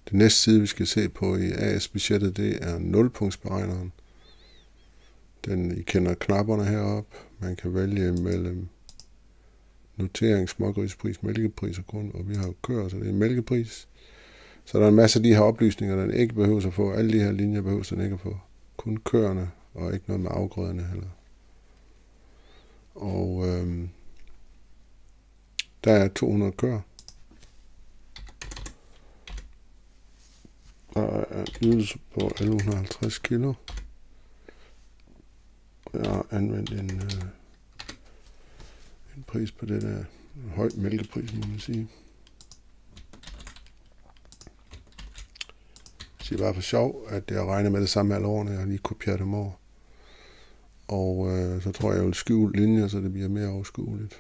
Det næste side, vi skal se på i AS-budgettet, det er nulpunktsberegneren. I kender knapperne heroppe. Man kan vælge mellem notering, smågrispris, mælkepris og grund, og vi har jo køer, så det er mælkepris. Så der er en masse af de her oplysninger, den ikke behøver at få. Alle de her linjer behøver den ikke at få. Kun køerne, og ikke noget med afgrøderne heller. Og der er 200 køer. Der er en ydelse på 1150 kilo. Jeg har anvendt en pris på det der. En høj mælkepris, må man sige. Jeg siger bare for sjov, at jeg regner med det samme alle årene. Jeg har lige kopieret dem over. Og så tror jeg vil skjule linjer, så det bliver mere overskueligt.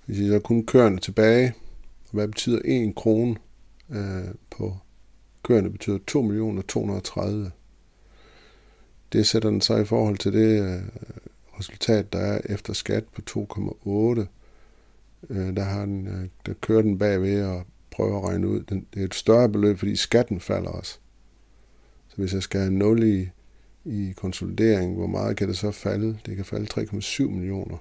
Hvis jeg så kun køerne tilbage, hvad betyder 1 krone på køerne betyder 2.230.000. Det sætter den så i forhold til det resultat, der er efter skat på 2,8. Der kører den bagved og prøver at regne ud. Det er et større beløb, fordi skatten falder også. Så hvis jeg skal have 0 i konsolidering, hvor meget kan det så falde? Det kan falde 3,7 millioner,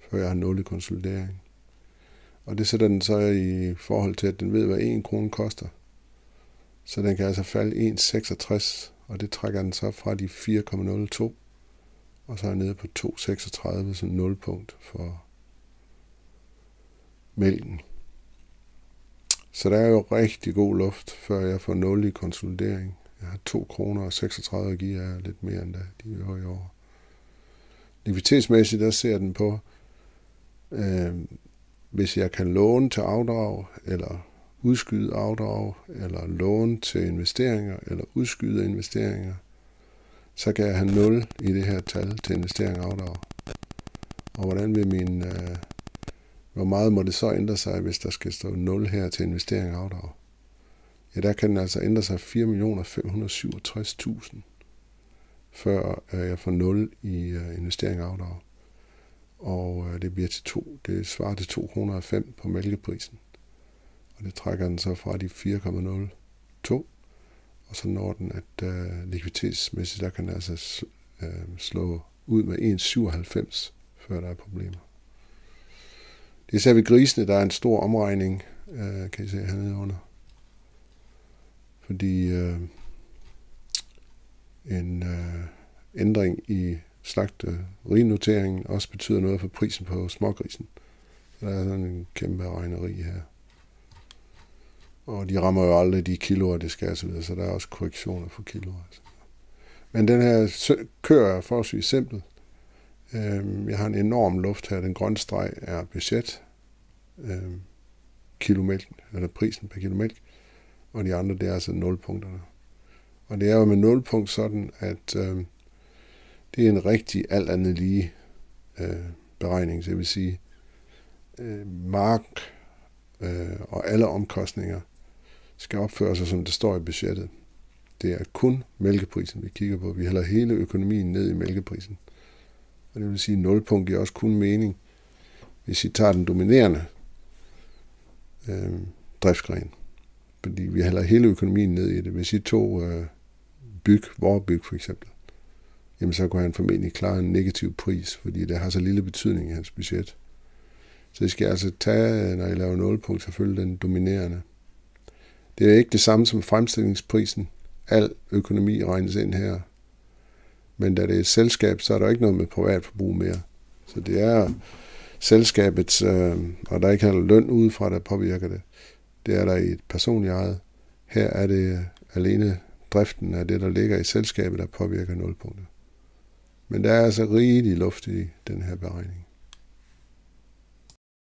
før jeg har 0 i konsolidering. Og det sætter den så i forhold til, at den ved, hvad 1 krone koster. Så den kan altså falde 1,66, og det trækker den så fra de 4,02, og så er jeg nede på 2,36 som 0 punkt for mælken. Så der er jo rigtig god luft, før jeg får 0 i konsolidering. Jeg har 2 kroner og 36 at give jer lidt mere end da, de øvrige år. Likviditetsmæssigt, der ser den på, hvis jeg kan låne til afdrag, eller udskyde afdrag, eller låne til investeringer, eller udskyde investeringer, så kan jeg have 0 i det her tal til investering og afdrag. Og hvordan vil hvor meget må det så ændre sig, hvis der skal stå 0 her til investering og afdrag? Ja, der kan den altså ændre sig 4.567.000, før jeg får 0 i investering og afdrag. Og det bliver til 2. Det svarer til 2,05 kroner på mælkeprisen. Og det trækker den så fra de 4,02. Og så når den, at likviditetsmæssigt, der kan den altså slå ud med 1,97, før der er problemer. Det er især ved grisene, der er en stor omregning, kan I se hernede under. Fordi en ændring i slagterinoteringen også betyder noget for prisen på smågrisen. Så der er sådan en kæmpe regneri her. Og de rammer jo aldrig de kiloer, det skal så videre, så der er også korrektioner for kiloer. Men den her kører er forholdsvis simpel. Jeg har en enorm luft her. Den grønne streg er budget. Kilomælk, eller prisen per kilo mælk. Og de andre, det er altså 0 punkterne. Og det er jo med 0 punkt sådan, at det er en rigtig alt andet lige beregning. Så jeg vil sige, mark og alle omkostninger skal opføre sig, som det står i budgettet. Det er kun mælkeprisen, vi kigger på. Vi hælder hele økonomien ned i mælkeprisen. Og det vil sige, at 0 punkt giver også kun mening, hvis I tager den dominerende driftsgren. Fordi vi hælder hele økonomien ned i det. Hvis I tog Vorbyg for eksempel, jamen så kunne han formentlig klare en negativ pris, fordi det har så lille betydning i hans budget. Så I skal altså tage, når I laver 0 punkt, selvfølgelig den dominerende. Det er ikke det samme som fremstillingsprisen. Al økonomi regnes ind her. Men da det er et selskab, så er der ikke noget med privatforbrug mere. Så det er selskabets, og der er ikke løn udefra, der påvirker det. Det er der i et personligt ejet. Her er det alene driften af det, der ligger i selskabet, der påvirker 0 punkter. Men der er altså rigelig luft i den her beregning.